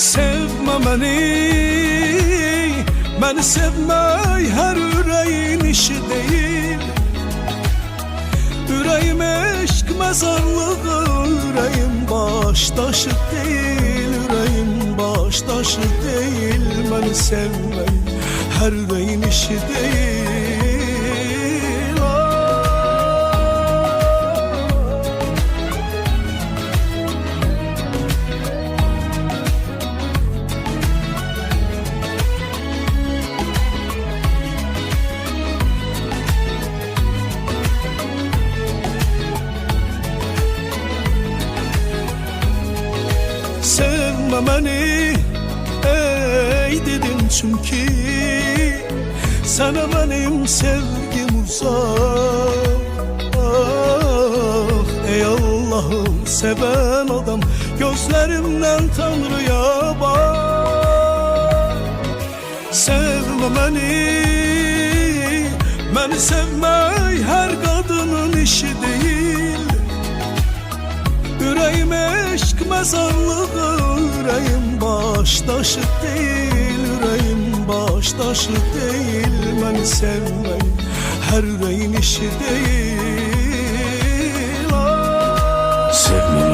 Sevme beni sevmək hər ürəyin işi deyil. Ürəyim eşq məzarlığı, ürəyim baş daşı deyil. Ürəyim baş daşı deyil, məni sevmək hər ürəyin işi deyil. Sevme beni ey dedim çünkü sana benim sevgim uzak. Ah, ey Allah'ım seven adam gözlerimden Tanrı'ya bak. Sevme beni sevmek her kadının işi değil. Yüreğim eşk mezarlığı, yüreğim baş taşı değil. Yüreğim baş taşı değil, beni sevmek her yüreğin işi değil. Sevme